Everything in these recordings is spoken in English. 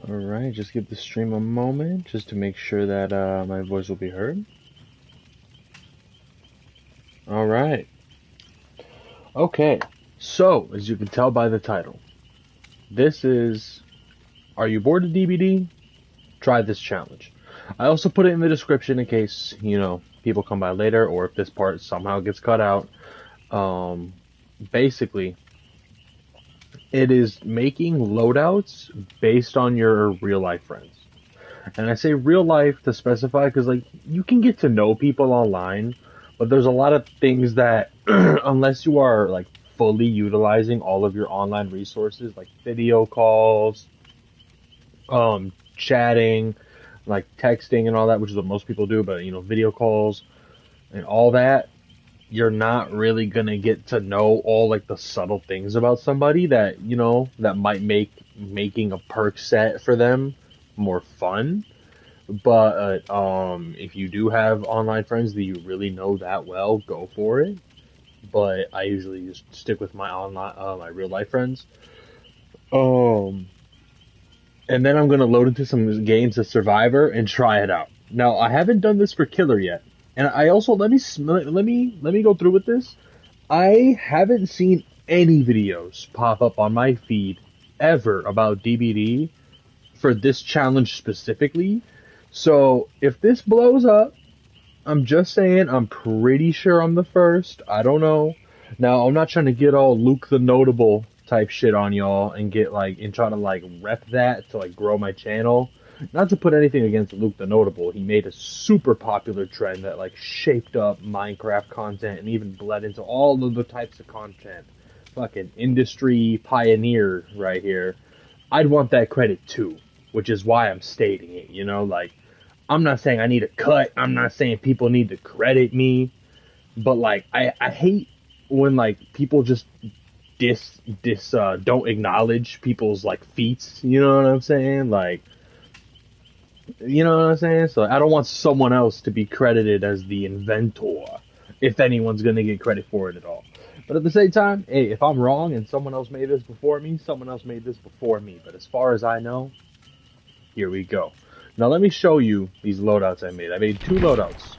Alright, just give the stream a moment just to make sure that my voice will be heard. Alright. Okay, so as you can tell by the title, this is Are You Bored of DBD? Try this challenge. I also put it in the description in case, people come by later or if this part somehow gets cut out. Basically, it is making loadouts based on your real life friends. And I say real life to specify because, you can get to know people online, but there's a lot of things that, unless you are, fully utilizing all of your online resources, like video calls, chatting, like texting and all that, which is what most people do, but, video calls and all that, you're not really gonna get to know all the subtle things about somebody that that might make making a perk set for them more fun. But if you do have online friends that you really know that well, go for it. But I usually just stick with my online my real life friends. Um, and then I'm gonna load into some games of Survivor and try it out. Now I haven't done this for Killer yet. And I also let me go through with this. I haven't seen any videos pop up on my feed ever about DBD for this challenge specifically. So if this blows up, I'm just saying I'm pretty sure I'm the first. I don't know. Now I'm not trying to get all Luke the Notable type shit on y'all and get and try to rep that to grow my channel. Not to put anything against Luke the Notable, he made a super popular trend that shaped up Minecraft content and even bled into all of the types of content. Fucking industry pioneer right here. I'd want that credit too, which is why I'm stating it, I'm not saying I need a cut, I'm not saying people need to credit me, but I hate when people just don't acknowledge people's feats, you know what I'm saying? You know what I'm saying? So I don't want someone else to be credited as the inventor, if anyone's gonna get credit for it at all. But at the same time, hey, if I'm wrong and someone else made this before me, someone else made this before me. But as far as I know, here we go. Now let me show you these loadouts I made. I made two loadouts.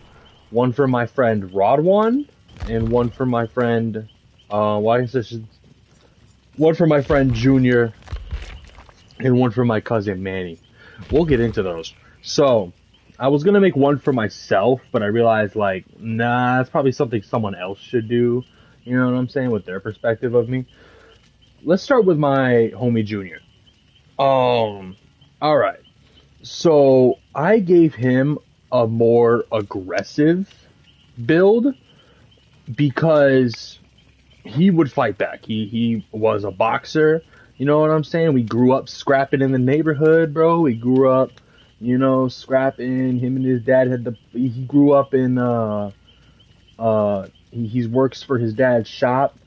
One for my friend Rodwan, and one for my friend, one for my friend Junior, and one for my cousin Manny. We'll get into those. So, I was gonna make one for myself, but I realized, nah, that's probably something someone else should do. You know what I'm saying? With their perspective of me. Let's start with my homie Junior. Alright. So, I gave him a more aggressive build because he would fight back. He was a boxer. You know what I'm saying? We grew up scrapping in the neighborhood, bro. We grew up, scrapping. Him and his dad he grew up in, he works for his dad's shop,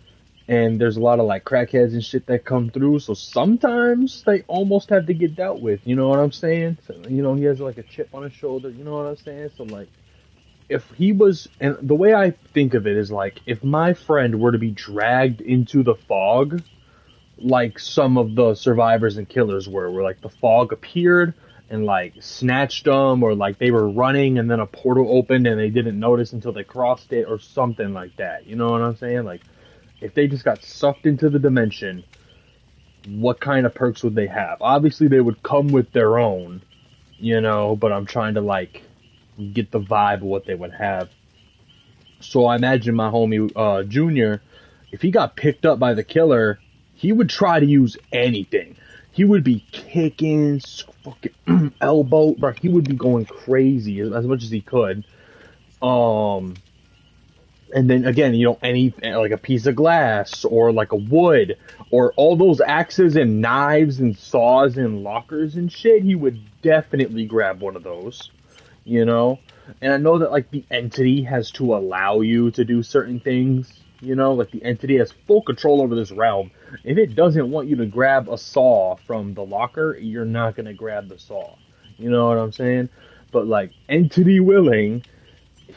and there's a lot of crackheads and shit that come through. So sometimes they almost have to get dealt with. You know what I'm saying? So, he has a chip on his shoulder. You know what I'm saying? So if he was, and the way I think of it is if my friend were to be dragged into the fog, like some of the survivors and killers were, where the fog appeared and snatched them, or they were running and then a portal opened and they didn't notice until they crossed it, or something like that. You know what I'm saying? If they just got sucked into the dimension, what kind of perks would they have? Obviously they would come with their own, but I'm trying to get the vibe of what they would have. So I imagine my homie Junior, if he got picked up by the killer, he would try to use anything. He would be kicking, fucking elbow, bro. He would be going crazy as much as he could. And then again, any a piece of glass or a wood or all those axes and knives and saws and lockers and shit. He would definitely grab one of those, And I know that the entity has to allow you to do certain things. The entity has full control over this realm. If it doesn't want you to grab a saw from the locker, you're not going to grab the saw. You know what I'm saying? But, entity willing,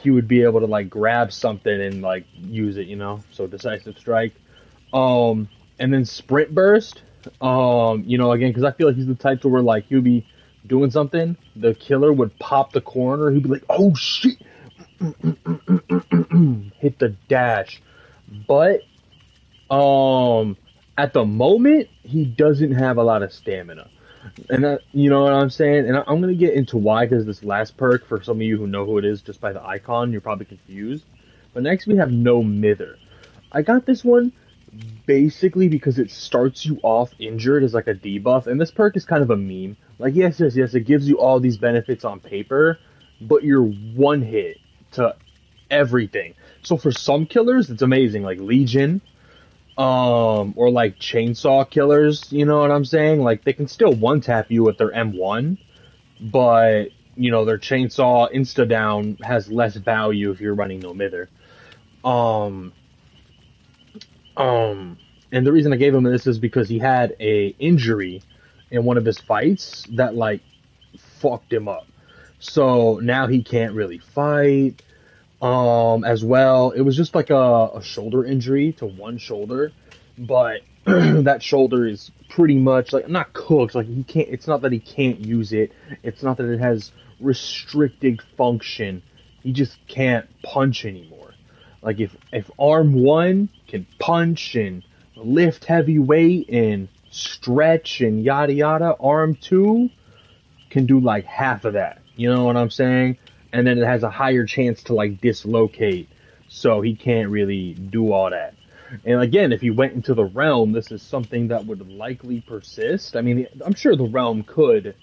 he would be able to like grab something and like use it, you know. So decisive strike. And then sprint burst. You know, again, because I feel like he's the type to where like he'll be doing something, the killer would pop the corner, he'd be like, "Oh shit!" Hit the dash, but at the moment he doesn't have a lot of stamina, and that, you know what I'm saying. And I'm gonna get into why, because this last perk, for some of you who know who it is just by the icon, you're probably confused. But next we have no mither. I got this one basically because it starts you off injured as like a debuff, and this perk is kind of a meme. Like, yes, it gives you all these benefits on paper, but you're one hit to everything. So for some killers, it's amazing, like Legion, or like chainsaw killers. You know what I'm saying? Like they can still one tap you with their M1, but you know their chainsaw insta down has less value if you're running no mither. And the reason I gave him this is because he had a injury in one of his fights that like fucked him up. So now he can't really fight. As well, it was just like a shoulder injury to one shoulder, but that shoulder is pretty much like not cooked. Like he can't. It's not that he can't use it. It's not that it has restricted function. He just can't punch anymore. Like if arm one can punch and lift heavy weight and stretch and yada yada, arm two can do like half of that. You know what I'm saying? And then it has a higher chance to like dislocate, so he can't really do all that. And again, if he went into the realm, this is something that would likely persist. I mean, I'm sure the realm could,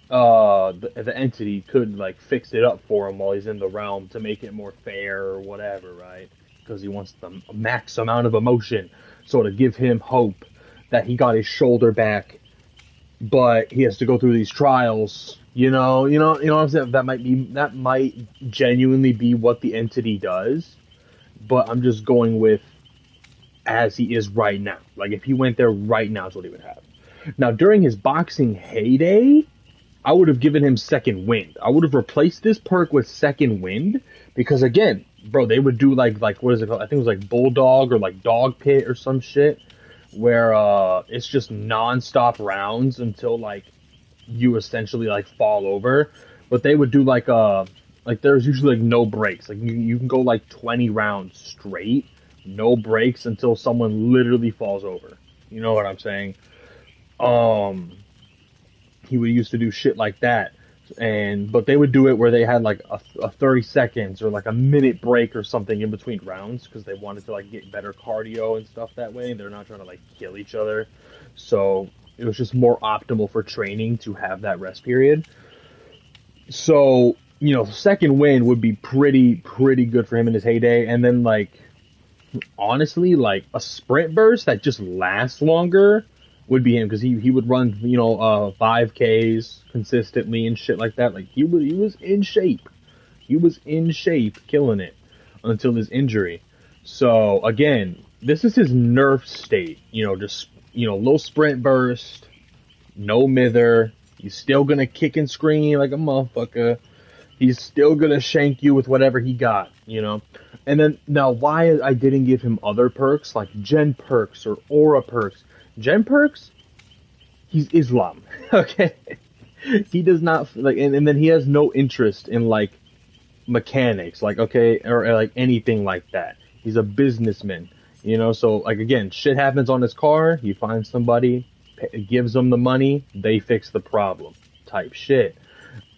the entity could like fix it up for him while he's in the realm to make it more fair or whatever, right? Because he wants the max amount of emotion, so to give him hope that he got his shoulder back, but he has to go through these trials. You know what I'm saying? That might genuinely be what the entity does, but I'm just going with as he is right now. Like if he went there right now, is what he would have. Now during his boxing heyday, I would have given him Second Wind. I would have replaced this perk with Second Wind because again, bro, they would do like what is it called? I think it was like Bulldog or like Dog Pit or some shit, where it's just non-stop rounds until like you essentially like fall over. But they would do like there's usually like no breaks. Like you can go like 20 rounds straight, no breaks until someone literally falls over. You know what I'm saying? He would used to do shit like that. But they would do it where they had like a 30 seconds or like a minute break or something in between rounds because they wanted to like get better cardio and stuff that way. They're not trying to like kill each other. So it was just more optimal for training to have that rest period. So, you know, Second Wind would be pretty good for him in his heyday. And then, like, honestly, like, a sprint burst that just lasts longer would be him. Because he would run, 5Ks consistently and shit like that. Like, he was in shape. He was in shape, killing it, until his injury. So, again, this is his nerf state. Low sprint burst, no mither. He's still gonna kick and scream like a motherfucker. He's still gonna shank you with whatever he got, And then, now why I didn't give him other perks, like gen perks or aura perks. Gen perks, he's Islam, okay? He does not, like, and then he has no interest in, like, mechanics, like, okay, or like anything like that. He's a businessman. So, like, again, shit happens on his car, he finds somebody, gives them the money, they fix the problem, type shit.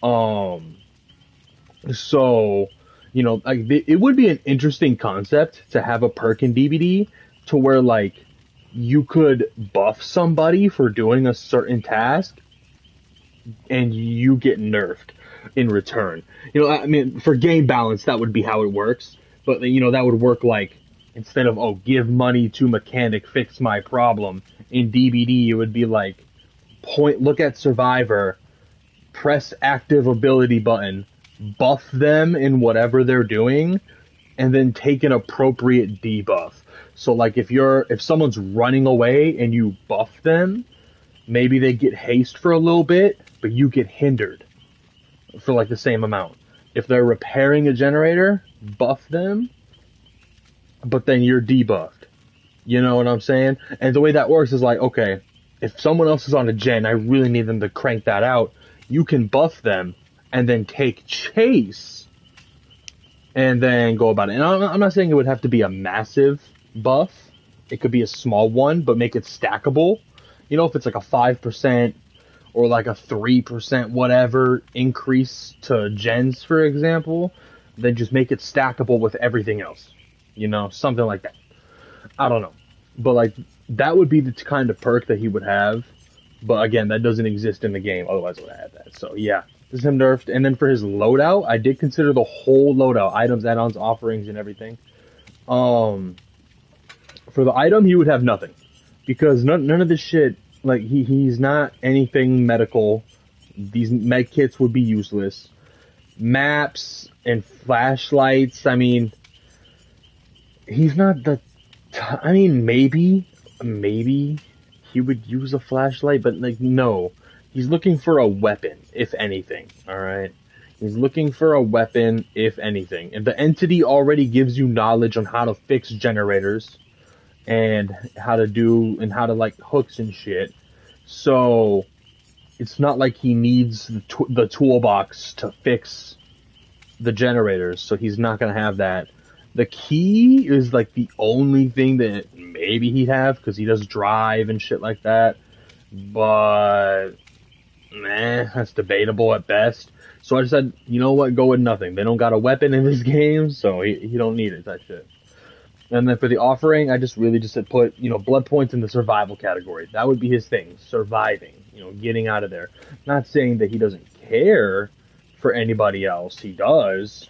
So, like, it would be an interesting concept to have a perk in DBD to where, like, you could buff somebody for doing a certain task, and you get nerfed in return. I mean, for game balance, that would be how it works, but, that would work like, instead of, give money to mechanic, fix my problem, in DBD it would be like, look at survivor, press active ability button, buff them in whatever they're doing, and then take an appropriate debuff. So like if someone's running away and you buff them, maybe they get haste for a little bit, but you get hindered for like the same amount. If they're repairing a generator, buff them, but then you're debuffed. You know what I'm saying? And the way that works is like, okay, if someone else is on a gen, I really need them to crank that out. You can buff them and then take chase and then go about it. And I'm not saying it would have to be a massive buff. It could be a small one, but make it stackable. You know, if it's like a 5% or like a 3% whatever increase to gens, for example, then just make it stackable with everything else. You know, something like that. I don't know. But like, that would be the kind of perk that he would have. But again, that doesn't exist in the game. Otherwise, I would have had that. So yeah, this is him nerfed. And then for his loadout, I did consider the whole loadout, items, add-ons, offerings, and everything. For the item, he would have nothing. Because none of this shit, like, he's not anything medical. These med kits would be useless. Maps and flashlights, I mean, he's not the... I mean, maybe he would use a flashlight, but like, no. He's looking for a weapon, if anything, alright? He's looking for a weapon, if anything. And the entity already gives you knowledge on how to fix generators and how to like hooks and shit. So it's not like he needs the toolbox to fix the generators, so he's not gonna have that. The key is like the only thing that maybe he'd have, because he does drive and shit like that. But, that's debatable at best. So I just said, you know what, go with nothing. They don't got a weapon in this game, so he don't need it, that shit. And then for the offering, I just said put, blood points in the survival category. That would be his thing, surviving, getting out of there. Not saying that he doesn't care for anybody else. He does.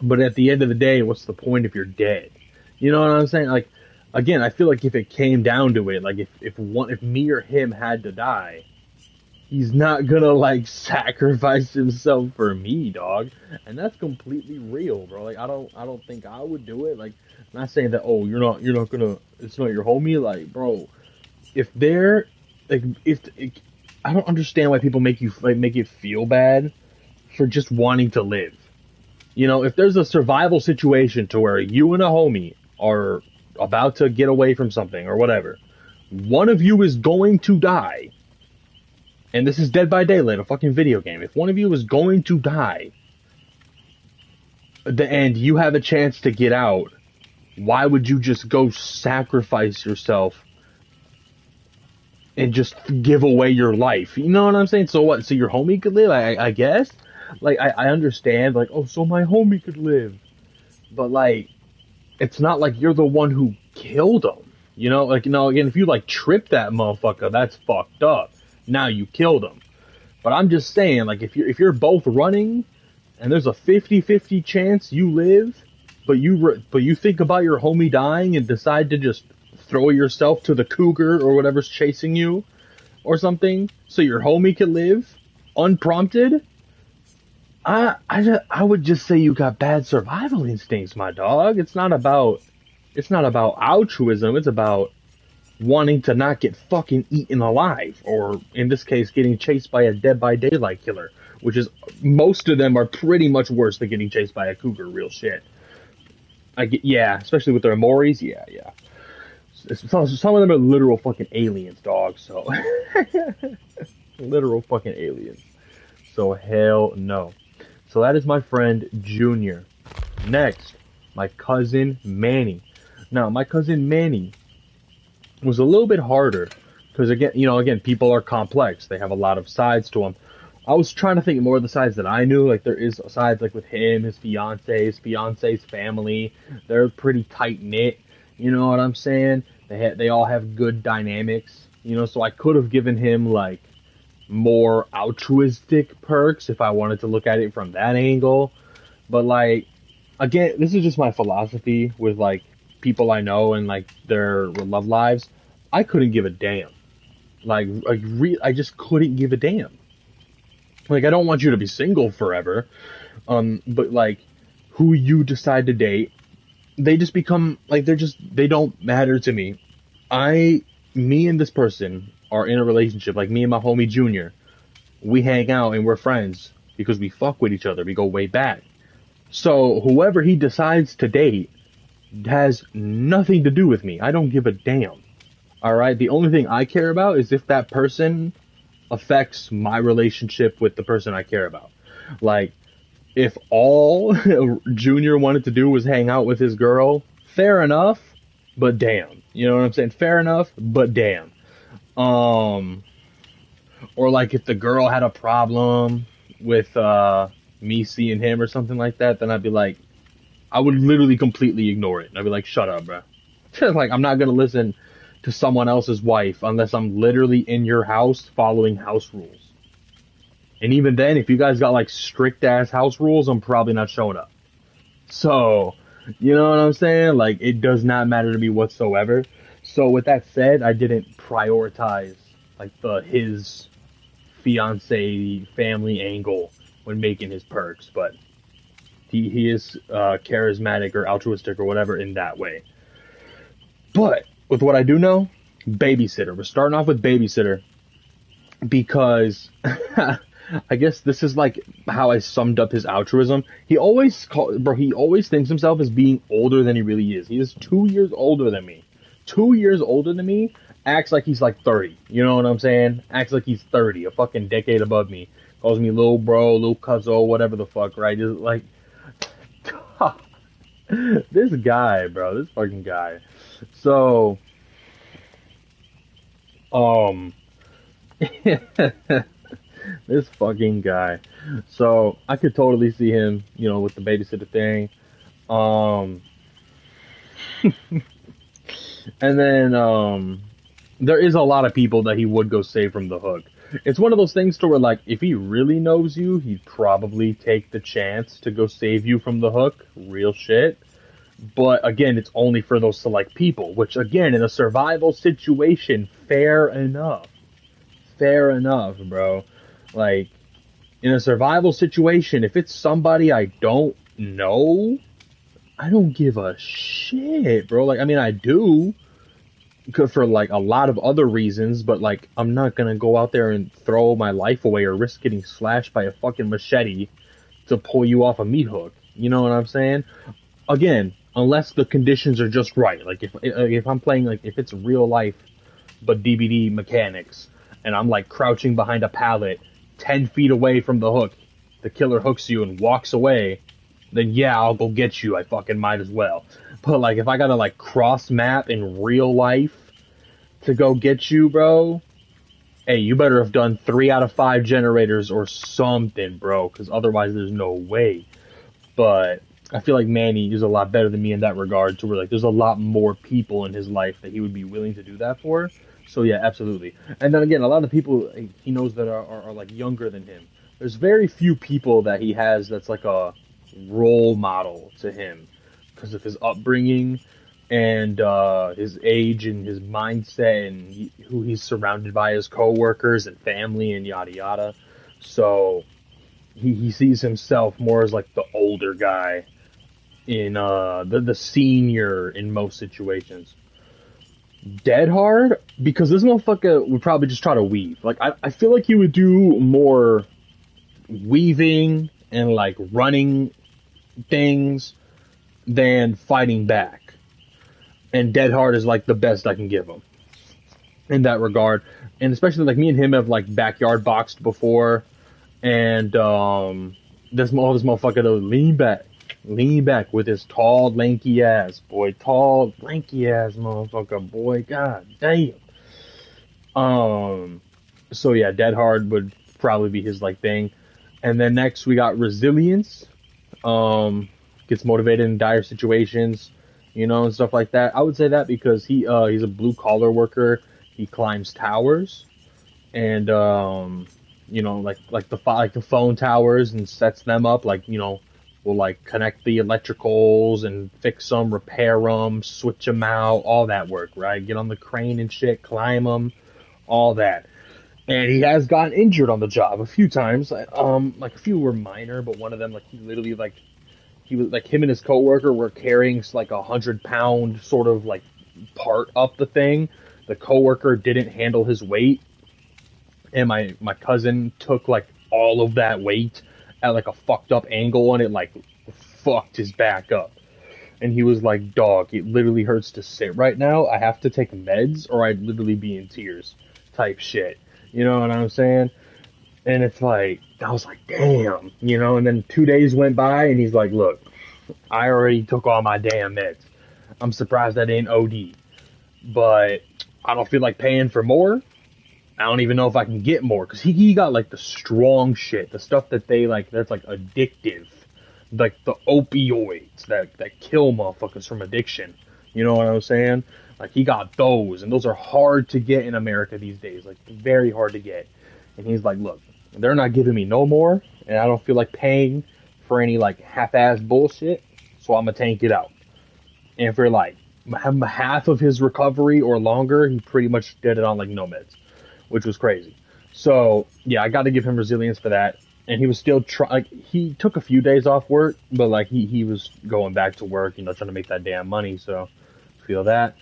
But at the end of the day, what's the point if you're dead? You know what I'm saying? Like, again, I feel like if it came down to it, like if me or him had to die, he's not gonna like sacrifice himself for me, dog. And that's completely real, bro. Like, I don't think I would do it. Like, I'm not saying that, oh, you're not gonna, it's not your homie. Like, bro, if they're like, I don't understand why people make it feel bad for just wanting to live. If there's a survival situation to where you and a homie are about to get away from something or whatever, one of you is going to die, and this is Dead by Daylight, a fucking video game. If one of you is going to die, and you have a chance to get out, why would you just go sacrifice yourself and just give away your life? You know what I'm saying? So what? So your homie could live, I guess? Like, I understand, like, oh, so my homie could live. But, like, it's not like you're the one who killed him. Like, again, if you, like, trip that motherfucker, that's fucked up. Now you killed him. But I'm just saying, like, if you're both running, and there's a 50-50 chance you live, but you think about your homie dying and decide to just throw yourself to the cougar or whatever's chasing you, or something, so your homie can live, unprompted, I would just say you got bad survival instincts, my dog. It's not about altruism. It's about wanting to not get fucking eaten alive, or in this case, getting chased by a Dead by Daylight killer, which is, most of them are pretty much worse than getting chased by a cougar. Real shit. Yeah, especially with their Amoris. Yeah. Some of them are literal fucking aliens, dog. So literal fucking aliens. So hell no. So that is my friend Junior. Next, my cousin Manny. Now, my cousin Manny was a little bit harder because again, people are complex. They have a lot of sides to them. I was trying to think more of the sides that I knew. Like, there is sides like with him, his fiance's family. They're pretty tight knit. You know what I'm saying? They all have good dynamics. So I could have given him like more altruistic perks if I wanted to look at it from that angle. But like, again, this is just my philosophy with like people I know and like their love lives. I couldn't give a damn. I just couldn't give a damn. Like, I don't want you to be single forever. But like, who you decide to date, they just become like, they don't matter to me. Me and this person are in a relationship. Like, me and my homie Junior, we hang out and we're friends. because we fuck with each other. We go way back. So whoever he decides to date has nothing to do with me. I don't give a damn. All right. The only thing I care about is if that person affects my relationship with the person I care about. Like, if all Junior wanted to do was hang out with his girl, fair enough, but damn. You know what I'm saying? Fair enough, but damn. Or like if the girl had a problem with me seeing him or something like that, then I'd be like, I would literally completely ignore it. I'd be like, shut up, bro. Like, I'm not gonna listen to someone else's wife unless I'm literally in your house following house rules. And even then, if you guys got like strict ass house rules, I'm probably not showing up. So, you know what I'm saying? Like, it does not matter to me whatsoever. So with that said, I didn't prioritize like his fiance family angle when making his perks, but he is charismatic or altruistic or whatever in that way. But with what I do know, babysitter. We're starting off with babysitter because I guess this is like how I summed up his altruism. He always thinks himself as being older than he really is. He is 2 years older than me. 2 years older than me, acts like he's like 30. You know what I'm saying? Acts like he's 30, a fucking decade above me. Calls me little bro, little cuzzo, whatever the fuck, right? Just like, this guy, bro, this fucking guy. So, this fucking guy. So I could totally see him, you know, with the babysitter thing. And then there is a lot of people that he would go save from the hook. It's one of those things to where, like, if he really knows you, he'd probably take the chance to go save you from the hook. Real shit. But again, it's only for those select people, which again, in a survival situation, fair enough. Fair enough, bro. Like, in a survival situation, if it's somebody I don't know, I don't give a shit, bro. Like, I mean, I do for like a lot of other reasons, but like, I'm not gonna go out there and throw my life away or risk getting slashed by a fucking machete to pull you off a meat hook. You know what I'm saying? Again, unless the conditions are just right. Like, if I'm playing, like, if it's real life but DBD mechanics, and I'm like crouching behind a pallet 10 feet away from the hook, the killer hooks you and walks away, then yeah, I'll go get you. I fucking might as well. But like, if I gotta like cross map in real life to go get you, bro, hey, you better have done 3 out of 5 generators or something, bro, because otherwise there's no way. But I feel like Manny is a lot better than me in that regard, to where like there's a lot more people in his life that he would be willing to do that for. So yeah, absolutely. And then again, a lot of people he knows that are like younger than him. There's very few people that he has that's like a role model to him because of his upbringing and his age and his mindset and who he's surrounded by, his coworkers and family and yada yada. So he sees himself more as like the older guy in the senior in most situations. Dead hard, because this motherfucker would probably just try to weave. Like, I feel like he would do more weaving and like running things than fighting back. And dead hard is like the best I can give him in that regard. And especially like me and him have like backyard boxed before, and this motherfucker though lean back with his tall, lanky ass, boy. Tall, lanky ass motherfucker, boy. God damn. So yeah, dead hard would probably be his like thing. And then next we got resilience. Gets motivated in dire situations, you know, and stuff like that. I would say that because he's a blue collar worker. He climbs towers, and you know, like the phone towers, and sets them up, like, you know, will like connect the electricals and fix them, repair them, switch them out, all that work, right? Get on the crane and shit, climb them, all that. And he has gotten injured on the job a few times. Like a few were minor, but one of them, like, he literally, like, he was like, him and his coworker were carrying like 100-pound sort of like part up the thing. The coworker didn't handle his weight, and my cousin took like all of that weight at like a fucked up angle, and it like fucked his back up. And he was like, "Dog, it literally hurts to sit right now. I have to take meds, or I'd literally be in tears," type shit. You know what I'm saying? And it's like, I was like, damn, you know. And then 2 days went by, and he's like, "Look, I already took all my damn meds. I'm surprised I didn't OD, but I don't feel like paying for more. I don't even know if I can get more, because he got like the strong shit, the stuff that they like, that's like addictive, like the opioids that kill motherfuckers from addiction. You know what I'm saying? Like, he got those, and those are hard to get in America these days, like very hard to get. And he's like, "Look, they're not giving me no more, and I don't feel like paying for any like half-ass bullshit, so I'm gonna tank it out." And for like half of his recovery or longer, he pretty much did it on like no meds, which was crazy. So yeah, I got to give him resilience for that. And he was still like, he took a few days off work, but like he was going back to work, you know, trying to make that damn money. So feel that.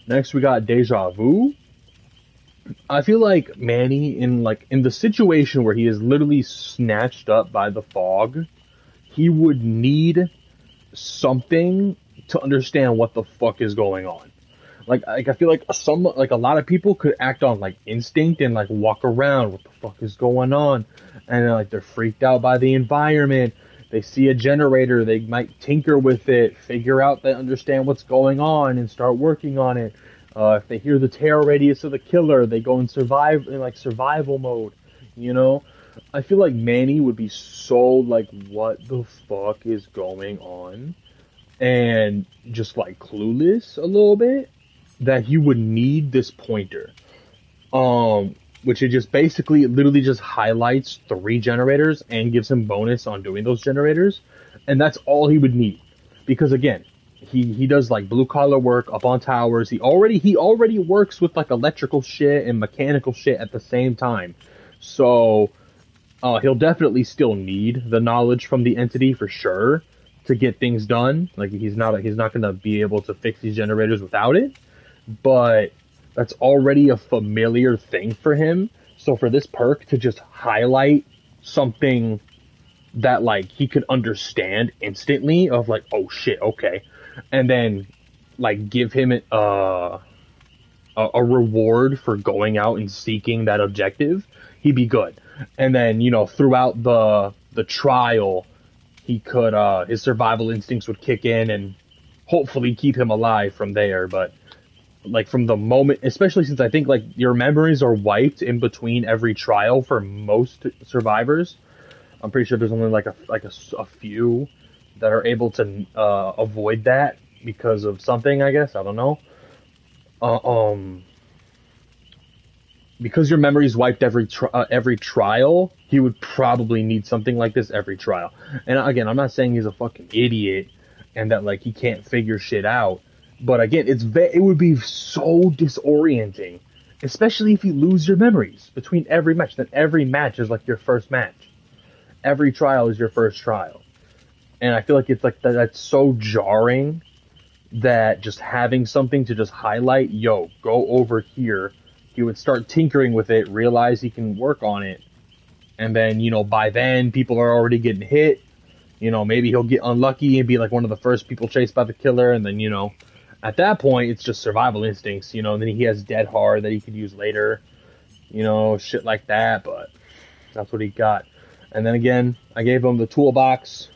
Next we got Deja Vu. I feel like Manny, in the situation where he is literally snatched up by the fog, he would need something to understand what the fuck is going on. Like I feel like a lot of people could act on like instinct and like walk around, what the fuck is going on, and like they're freaked out by the environment. They see a generator, they might tinker with it, figure out they understand what's going on, and start working on it. If they hear the terror radius of the killer, they go in survival mode. You know, I feel like Manny would be so like, what the fuck is going on, and just like clueless a little bit, that he would need this pointer. Which it just basically, it literally just highlights 3 generators and gives him bonus on doing those generators. And that's all he would need. Because again, he does like blue collar work up on towers. He already works with like electrical shit and mechanical shit at the same time. So he'll definitely still need the knowledge from the entity for sure to get things done. Like, he's not gonna be able to fix these generators without it. But that's already a familiar thing for him. So for this perk to just highlight something that like he could understand instantly, of like, oh shit, okay, and then like give him a reward for going out and seeking that objective, he'd be good. And then, you know, throughout the trial, he could his survival instincts would kick in and hopefully keep him alive from there. But like, from the moment, especially since I think like your memories are wiped in between every trial for most survivors, I'm pretty sure there's only like a few that are able to avoid that because of something, I guess. I don't know. Because your memory's wiped every trial, he would probably need something like this every trial. And again, I'm not saying he's a fucking idiot and that like he can't figure shit out. But again, it would be so disorienting, especially if you lose your memories between every match. Then every match is like your first match. Every trial is your first trial. And I feel like it's like that's so jarring that just having something to just highlight, yo, go over here. He would start tinkering with it, realize he can work on it. And then, you know, by then people are already getting hit. You know, maybe he'll get unlucky and be like one of the first people chased by the killer. And then, you know, at that point, it's just survival instincts, you know, and then he has Dead Hard that he could use later, you know, shit like that, but that's what he got. And then again, I gave him the toolbox,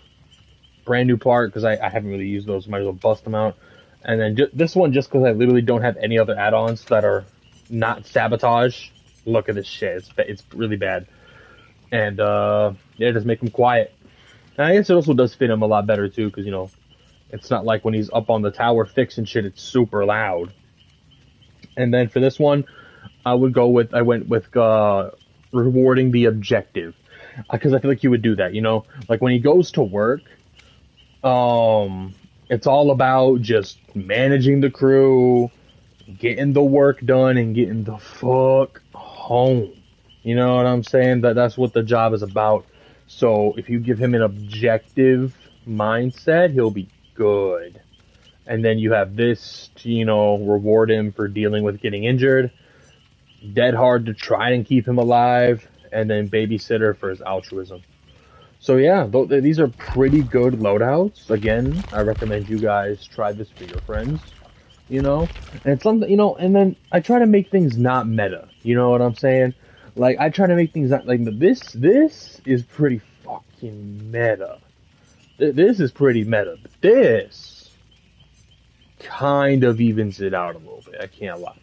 brand new part, because I haven't really used those, might as well bust them out. And then this one, just because I literally don't have any other add-ons that are not sabotage. Look at this shit, it's really bad. And, yeah, just make him quiet. And I guess it also does fit him a lot better, too, because, you know, it's not like when he's up on the tower fixing shit, it's super loud. And then for this one, I went with rewarding the objective. Because I feel like he would do that, you know? Like, when he goes to work, it's all about just managing the crew, getting the work done, and getting the fuck home. You know what I'm saying? That's what the job is about. So if you give him an objective mindset, he'll be good. And then you have this to, you know, reward him for dealing with getting injured, Dead Hard to try and keep him alive, and then Babysitter for his altruism. So yeah, these are pretty good loadouts. Again, I recommend you guys try this for your friends. You know, and it's something, you know, and then I try to make things not meta. You know what I'm saying? Like I try to make things not like this is pretty fucking meta. This is pretty meta. But this kind of evens it out a little bit. I can't lie.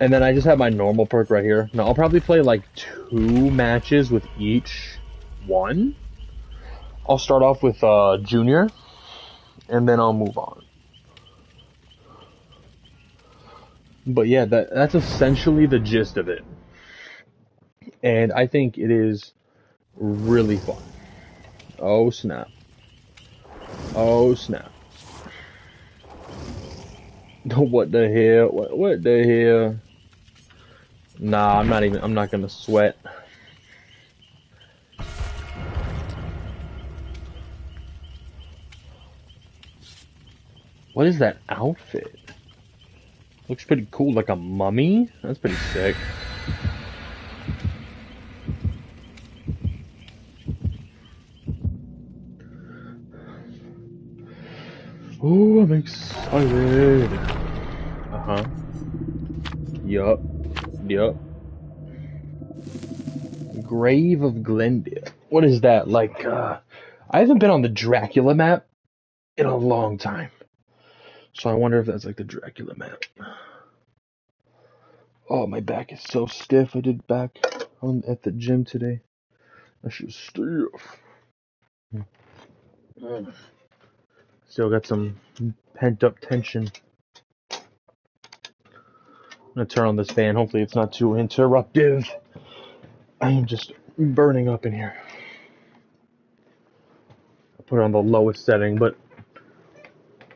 And then I just have my normal perk right here. Now I'll probably play like 2 matches with each one. I'll start off with Junior, and then I'll move on. But yeah, that's essentially the gist of it. And I think it is really fun. Oh snap. Oh snap. What the hell? What the hell? Nah, I'm not gonna sweat. What is that outfit? Looks pretty cool, like a mummy? That's pretty sick. Oh, I'm excited. Uh-huh. Yup. Yup. Grave of Glendale. What is that? Like, I haven't been on the Dracula map in a long time. So I wonder if that's like the Dracula map. Oh, my back is so stiff. I did back at the gym today. That shit was stiff. Still got some pent up tension. I'm gonna turn on this fan. Hopefully it's not too interruptive. I am just burning up in here. I put it on the lowest setting, but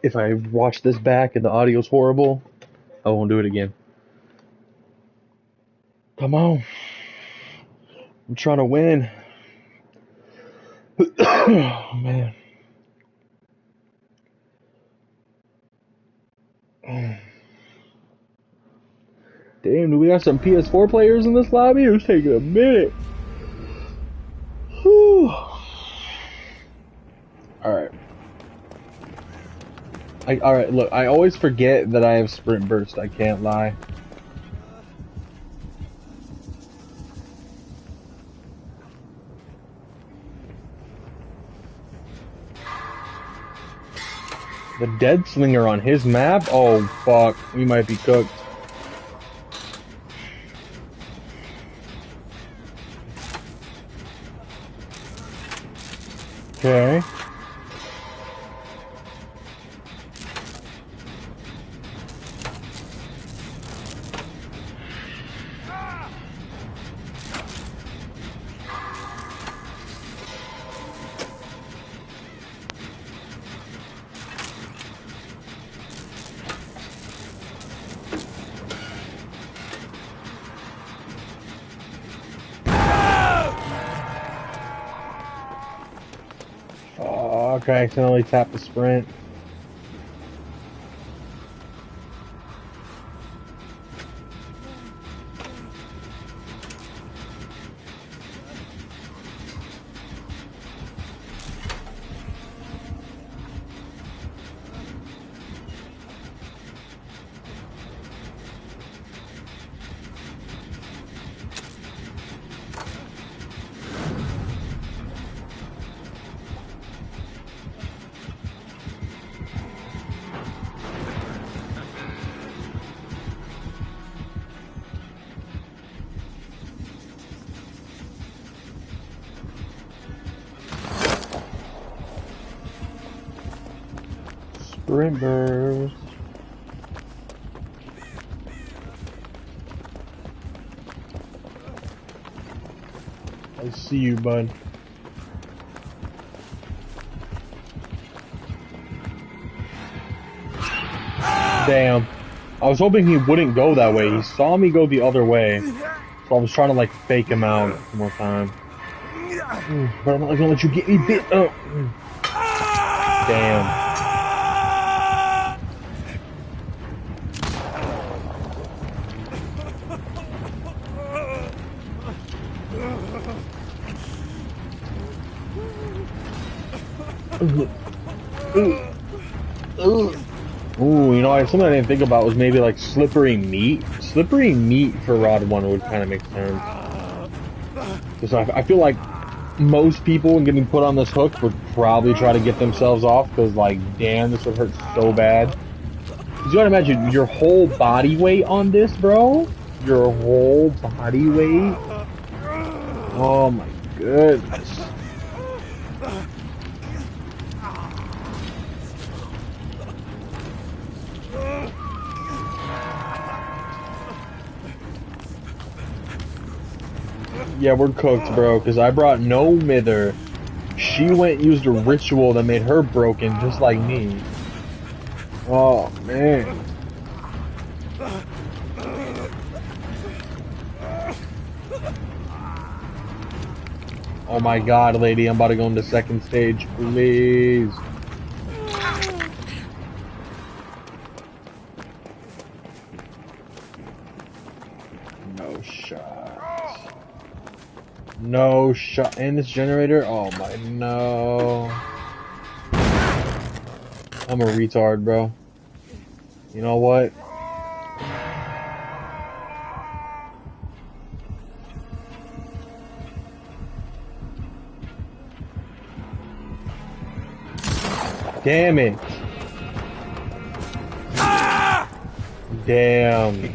if I watch this back and the audio's horrible, I won't do it again. Come on. I'm trying to win. Oh, man. Damn, do we got some PS4 players in this lobby? It's taking a minute. Whew. Alright. Alright, look, I always forget that I have sprint burst, I can't lie. The Dead Slinger on his map? Oh, fuck. We might be cooked. Okay. Okay, I accidentally tapped the sprint. Sprint burst. I see you, bud. Damn. I was hoping he wouldn't go that way. He saw me go the other way. So I was trying to like fake him out one more time. But I'm not gonna let you get me bit. Oh. Damn. Ooh, you know, something I didn't think about was maybe like slippery meat. Slippery meat for Rod 1 would kind of make sense. Because I feel like most people getting put on this hook would probably try to get themselves off because, like, damn, this would hurt so bad. Because you gotta imagine your whole body weight on this, bro. Your whole body weight. Oh my goodness. Yeah, we're cooked, bro, because I brought no mither. She went and used a ritual that made her broken, just like me. Oh, man. Oh my god, lady, I'm about to go into second stage, please. No shot. No shot. And this generator? Oh my, no. I'm a retard, bro. You know what? Damn it. Damn.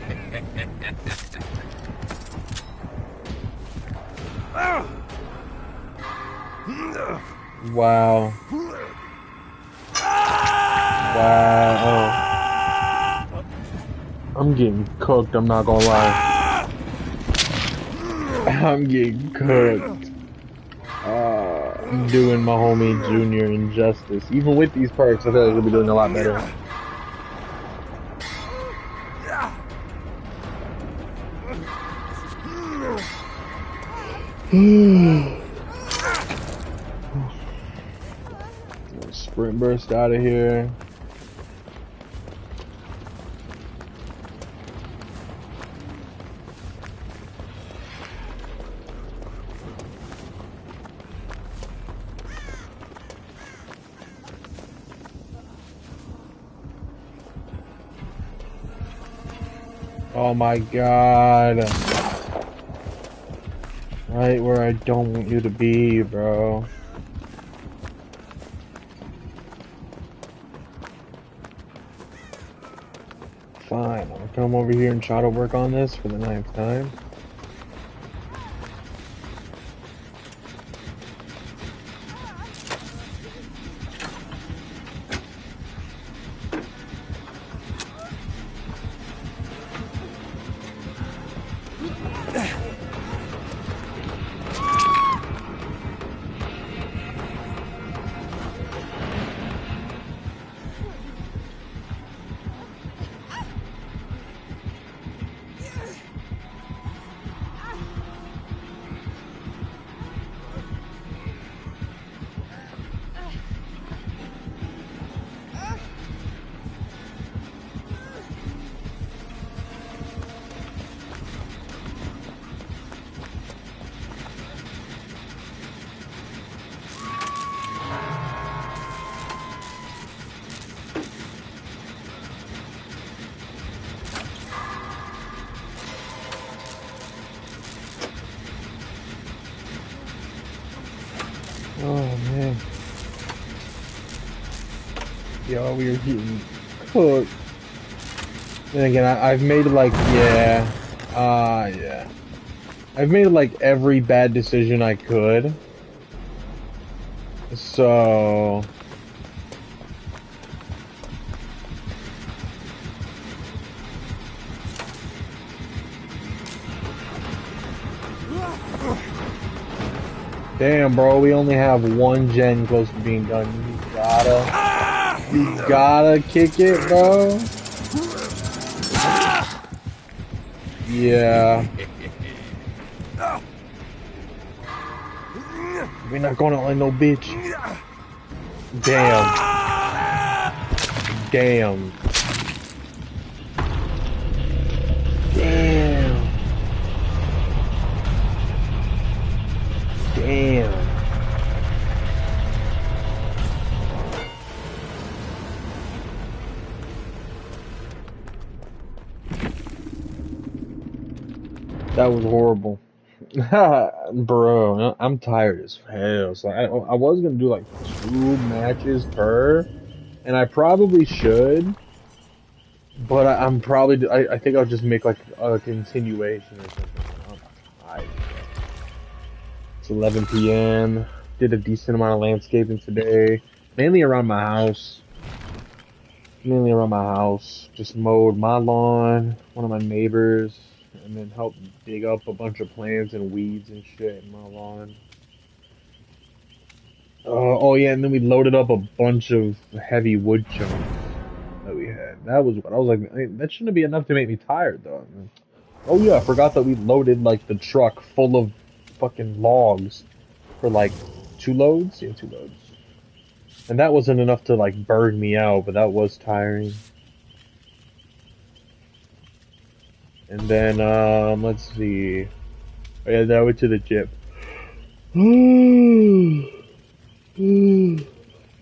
Wow. Wow. I'm getting cooked, I'm not gonna lie. I'm getting cooked. I'm doing my homie Junior injustice. Even with these perks, I feel like he'll be doing a lot better. Sprint burst out of here. Oh my god. Right where I don't want you to be, bro. Fine, I'll come over here and try to work on this for the 9th time. Oh man. Yo, we are getting cooked. And again, I've made like, yeah. Yeah. I've made like every bad decision I could. So... Damn, bro, we only have one gen close to being done. You gotta kick it, bro. Yeah. We're not gonna let no bitch. Damn. Damn. Damn. Damn. That was horrible. Bro, I'm tired as hell. So I was gonna do like 2 matches per, and I probably should, but I'm probably I think I'll just make like a continuation or something. I'm tired. It's 11 p.m. Did a decent amount of landscaping today, mainly around my house. Mainly around my house. Just mowed my lawn, one of my neighbors, and then helped dig up a bunch of plants and weeds and shit in my lawn. Oh yeah, and then we loaded up a bunch of heavy wood chunks that we had. That was what I was like. That shouldn't be enough to make me tired though. Oh yeah, I forgot that we loaded like the truck full of fucking logs for like 2 loads. Yeah, 2 loads. And that wasn't enough to like burn me out, but that was tiring. And then let's see. Oh yeah, then I went to the gym.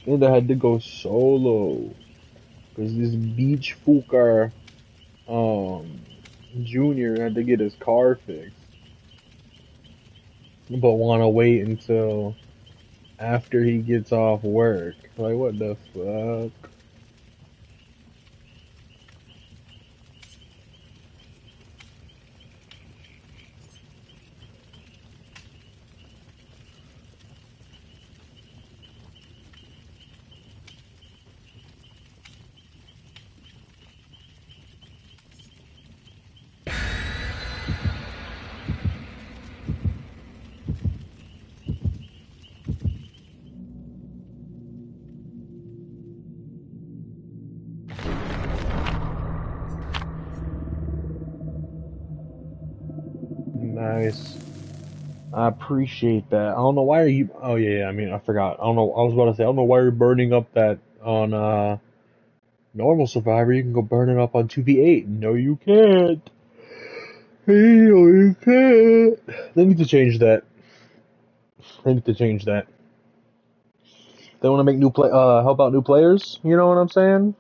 And I had to go solo because this beach fucker, Junior had to get his car fixed, but want to wait until after he gets off work. Like, what the fuck? Nice. I appreciate that. I don't know why are you. Oh yeah, I mean I forgot. I don't know. I was about to say I don't know why you're burning up that on normal Survivor. You can go burn it up on 2v8. No, you can't. No, you can't. They need to change that. They need to change that. They want to make help out new players. You know what I'm saying?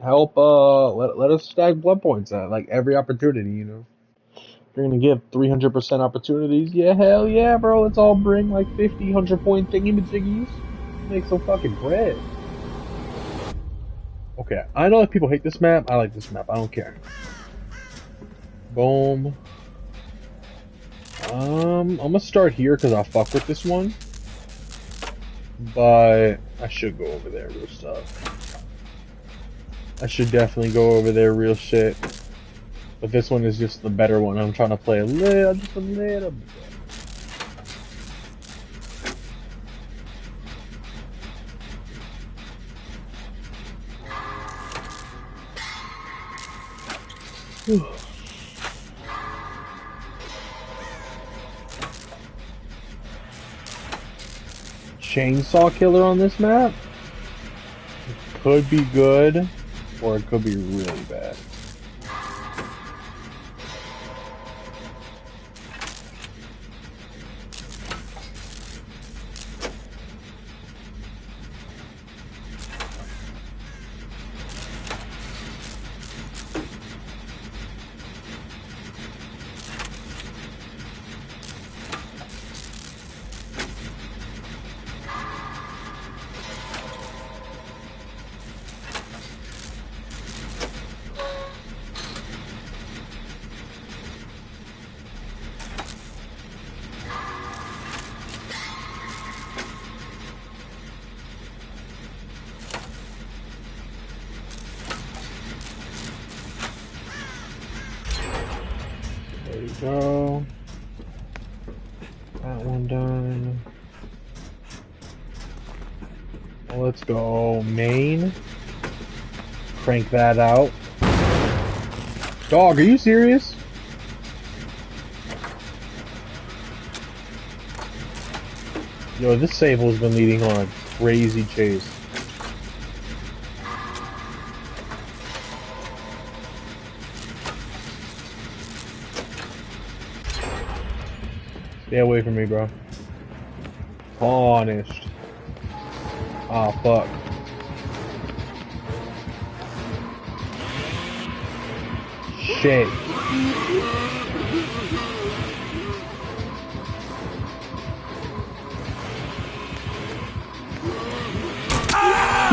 Help. Let us stack blood points at like every opportunity. You know. You're gonna give 300% opportunities. Yeah, hell yeah, bro. Let's all bring like 50, 100-point thingy-majiggies. Make some fucking bread. Okay, I know that people hate this map. I like this map. I don't care. Boom. I'm gonna start here because I fuck with this one. But I should go over there real stuff. I should definitely go over there real shit. But this one is just the better one. I'm trying to play just a little bit. Chainsaw killer on this map? It could be good, or it could be really bad. There we go. That one done. Let's go main. Crank that out. Dog, are you serious? Yo, this Sable's been leading on a crazy chase. Stay away from me, bro. Punished. Ah, fuck. Shit.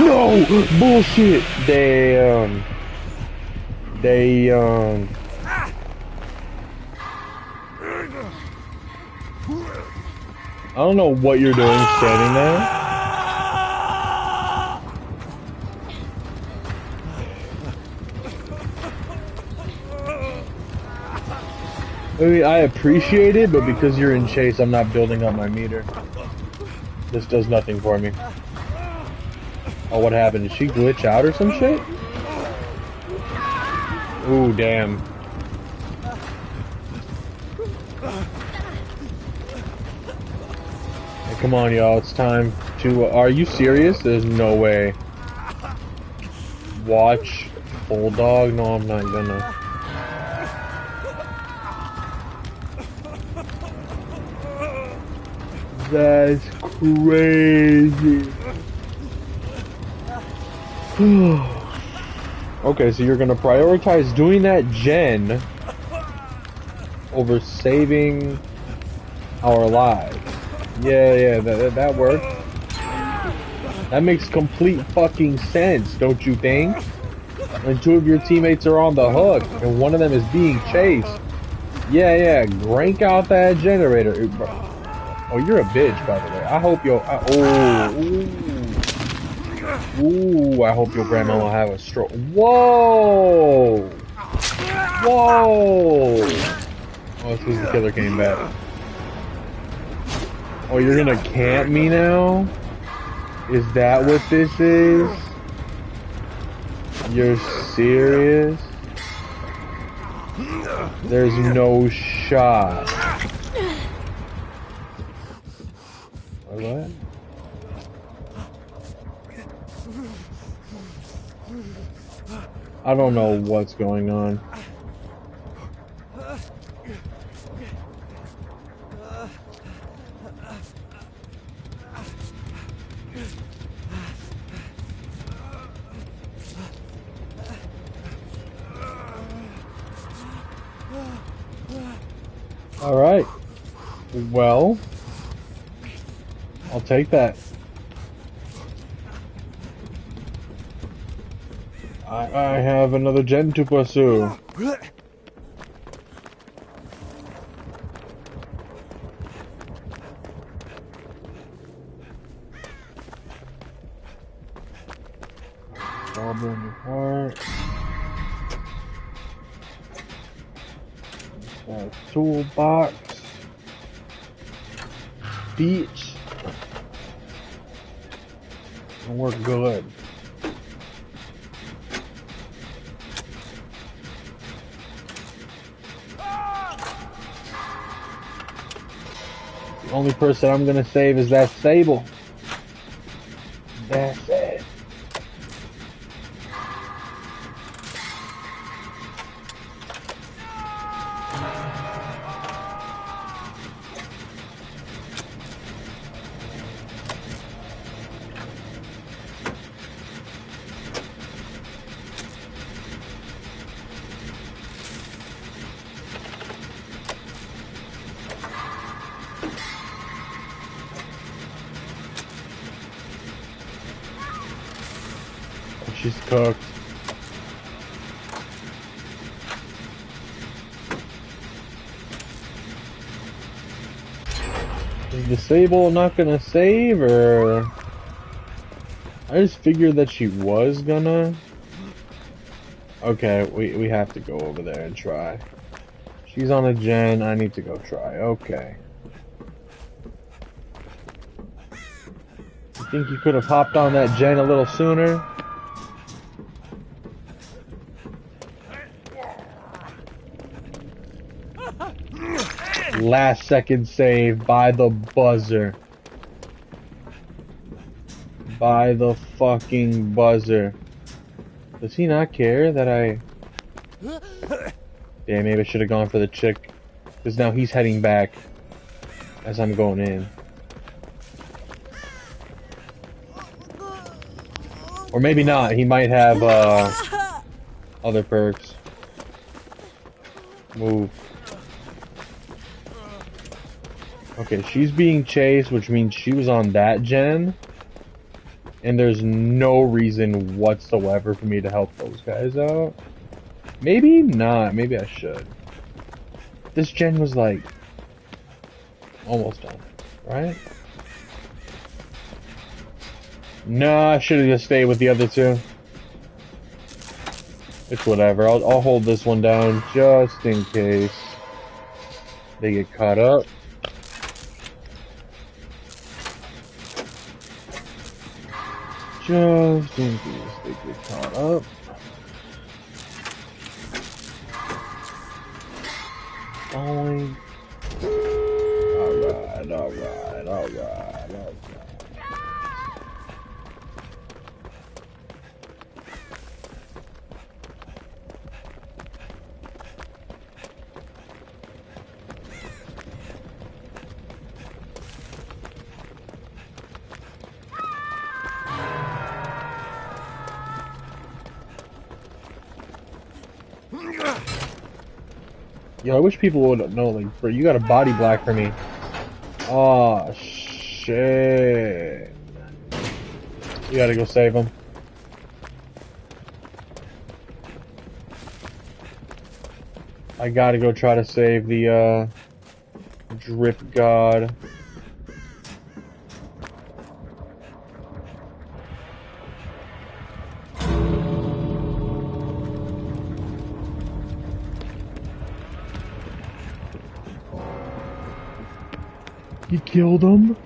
No! Bullshit! Damn. Damn. I don't know what you're doing standing there. I mean, I appreciate it, but because you're in chase, I'm not building up my meter. This does nothing for me. Oh, what happened? Did she glitch out or some shit? Ooh, damn. Hey, come on, y'all. It's time to... are you serious? There's no way. Watch Bulldog? No, I'm not gonna. That's crazy. Okay, so you're gonna prioritize doing that gen over saving our lives. Yeah, that worked. That makes complete fucking sense, don't you think? When two of your teammates are on the hook and one of them is being chased. Yeah, crank out that generator. Oh, you're a bitch, by the way. I hope you'll... Ooh, I hope your grandma will have a stroke. Whoa! Whoa! Oh, it's because the killer came back. Oh, you're gonna camp me now? Is that what this is? You're serious? There's no shot. What? I don't know what's going on. All right. Well, I'll take that. I have another gen to pursue. Goblin heart. Toolbox. Beach. And we're good. The only person I'm gonna save is that Sable. That's it. She's cooked. Is the Sable not gonna save, or... I just figured that she was gonna... Okay, we have to go over there and try. She's on a gen, I need to go try. Okay. You think you could have hopped on that gen a little sooner? Last second save by the buzzer. By the fucking buzzer. Does he not care that I... Yeah, maybe I should have gone for the chick. Because now he's heading back as I'm going in. Or maybe not. He might have other perks. Move. Okay, she's being chased, which means she was on that gen. And there's no reason whatsoever for me to help those guys out. Maybe not. Maybe I should. This gen was like almost done, right? No, I should have just stayed with the other two. It's whatever. I'll hold this one down just in case they get caught up. Just in case they get caught up. Going. Alright, alright, alright, alright. Yo, I wish people would know, like, bro, you got a body black for me. Oh, shit. You gotta go save him. I gotta go try to save the, drip god. You killed him?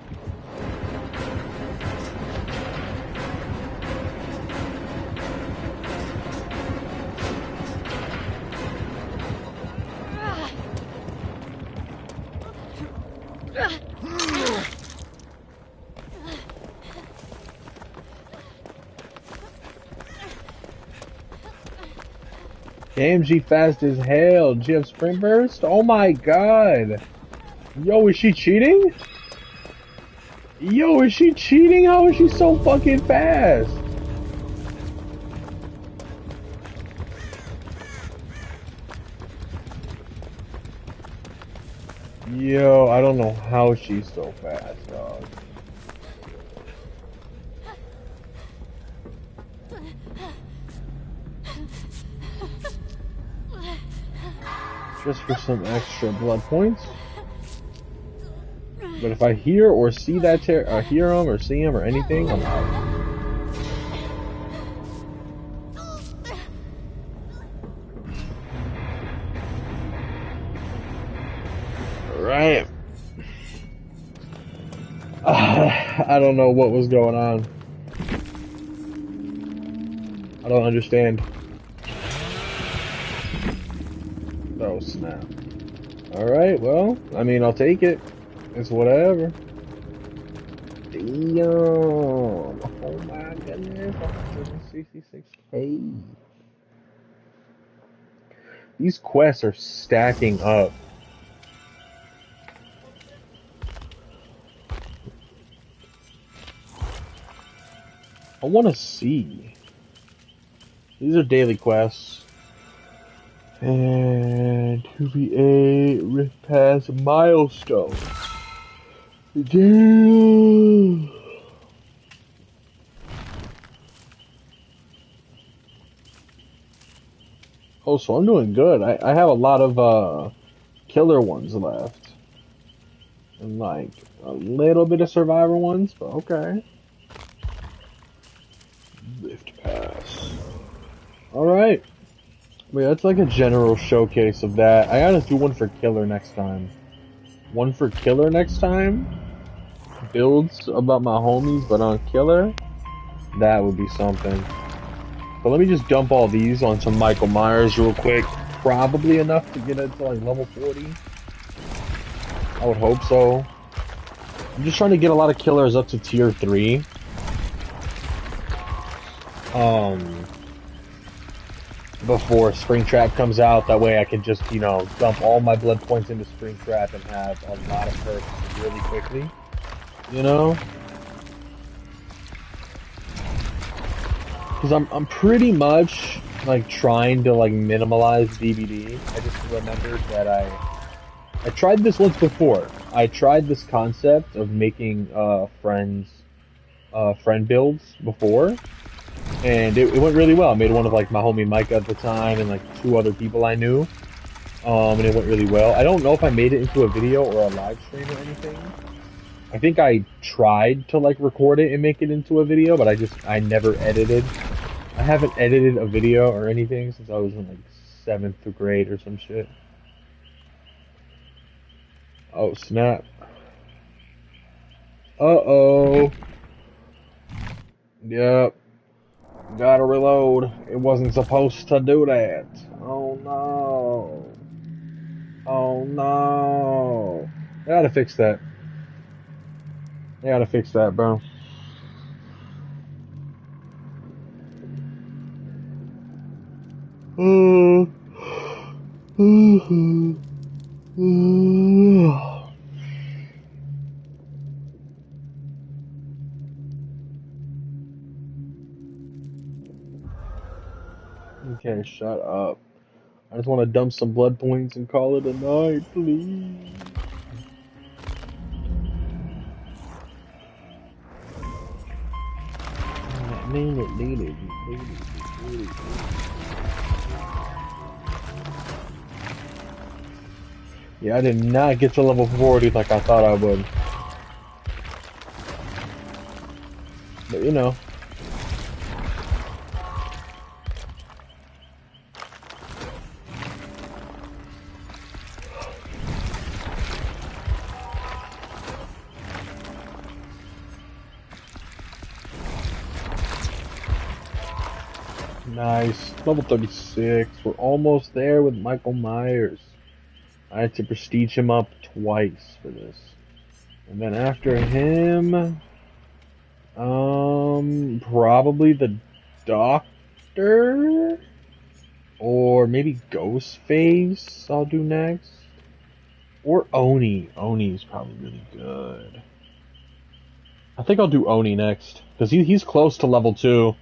AMG fast as hell. Do you have sprint burst? Oh my god. Yo, is she cheating? Yo, is she cheating? How is she so fucking fast? Yo, I don't know how she's so fast, dog. Just for some extra blood points. But if I hear or see that hear him or see him or anything, I'm out. Right. I don't know what was going on. I don't understand. Oh snap. Alright, well, I mean, I'll take it. It's whatever. Damn. Oh my goodness. 166K. These quests are stacking up. I want to see. These are daily quests. And 2v8 Rift Pass milestone. Damn. Oh, so I'm doing good. I have a lot of killer ones left. And like a little bit of survivor ones, but okay. Rift Pass. Alright. Wait, that's like a general showcase of that. I gotta do one for killer next time. One for killer next time? Builds about my homies, but on killer? That would be something. But let me just dump all these on some Michael Myers real quick. Probably enough to get it to like level 40. I would hope so. I'm just trying to get a lot of killers up to tier 3. Before Springtrap comes out, that way I can just, you know, dump all my blood points into Springtrap and have a lot of perks really quickly, you know? Because I'm pretty much, like, trying to, like, minimalize DBD. I just remembered that I tried this once before. I tried this concept of making, friends friend builds before, and it went really well. I made one of like my homie Mike at the time and like two other people I knew, and it went really well. I don't know if I made it into a video or a live stream or anything. I think I tried to like record it and make it into a video, but I never edited. I haven't edited a video or anything since I was in like 7th grade or some shit. Oh snap. Uh-oh. Yep. Gotta reload. It wasn't supposed to do that. Oh no. Oh no. I gotta fix that. I gotta fix that, bro. Okay, shut up. I just want to dump some blood points and call it a night, please. Yeah, I did not get to level 40 like I thought I would. But you know. Nice. Level 36. We're almost there with Michael Myers. I had to prestige him up twice for this. And then after him, probably the Doctor? Or maybe Ghostface I'll do next. Or Oni. Oni's probably really good. I think I'll do Oni next. Because he's close to level 2.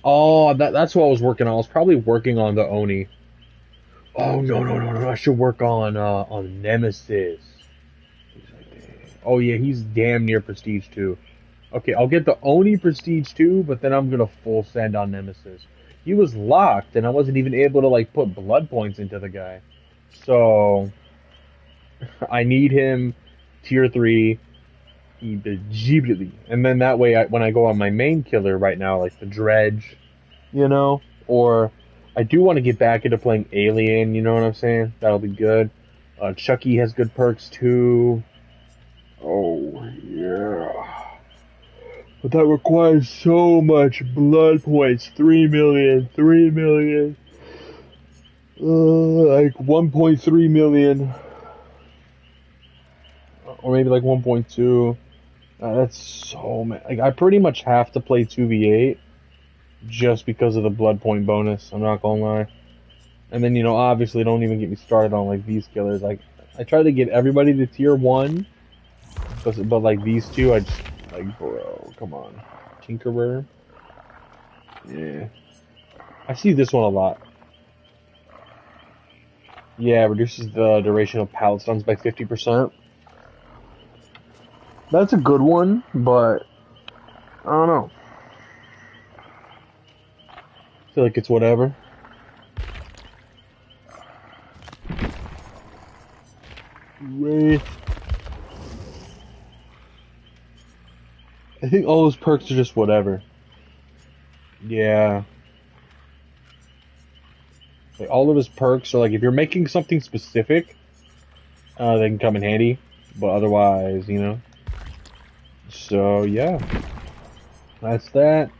Oh, that's what I was working on. I was probably working on the Oni. Oh no! I should work on Nemesis. Oh yeah, he's damn near Prestige 2. Okay, I'll get the Oni Prestige 2, but then I'm gonna full send on Nemesis. He was locked, and I wasn't even able to like put blood points into the guy. So I need him tier 3 immediately, and then that way, when I go on my main killer right now, like the Dredge, you know, or I do want to get back into playing Alien, you know what I'm saying? That'll be good. Chucky has good perks too. Oh, yeah. But that requires so much blood points. 3 million, 3 million. Like 1.3 million. Or maybe like 1.2. That's so many. Like, I pretty much have to play 2v8 just because of the blood point bonus. I'm not gonna lie. And then, you know, obviously don't even get me started on like these killers. Like, I try to get everybody to tier 1, but like these two, I just like, bro, come on. Tinkerer. Yeah. I see this one a lot. Yeah, reduces the duration of pallet stuns by 50%. That's a good one, but I don't know. I feel like it's whatever. Wraith. I think all those perks are just whatever. Yeah. Like, all of his perks are like, if you're making something specific, they can come in handy. But otherwise, you know. So, yeah. That's that.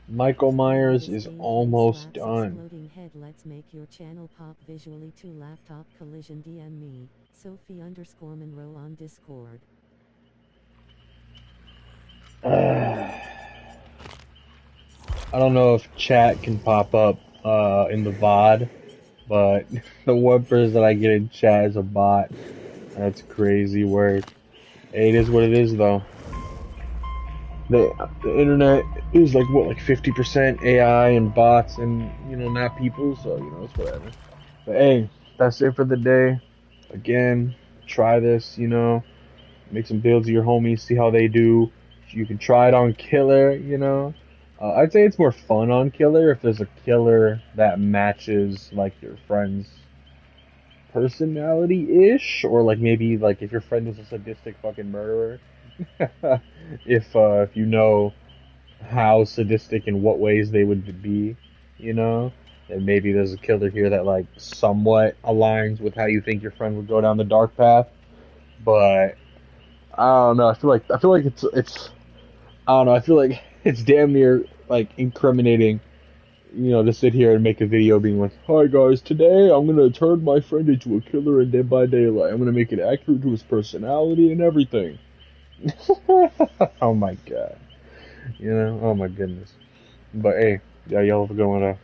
Michael Myers is almost done. Loading head. Let's make your channel pop visually to laptop collision. DM me, Sophie_Monroe on Discord. I don't know if chat can pop up in the VOD, but the one person that I get in chat is a bot. That's crazy work. Hey, it is what it is, though. The internet is like, what, like 50% AI and bots and, you know, not people, so, you know, it's whatever. But hey, that's it for the day. Again, try this, you know, make some builds of your homies, see how they do. you can try it on Killer. You know, I'd say it's more fun on Killer if there's a killer that matches like your friend's personality ish, or like maybe like if your friend is a sadistic fucking murderer. If you know how sadistic in what ways they would be, you know, then maybe there's a killer here that like somewhat aligns with how you think your friend would go down the dark path. But I don't know. I feel like it's I don't know. I feel like it's damn near like incriminating, you know, to sit here and make a video being like, "Hi guys, today I'm gonna turn my friend into a killer in Dead by Daylight. I'm gonna make it accurate to his personality and everything." Oh my god. You know? Oh my goodness. But hey, yeah, y'all have a good one.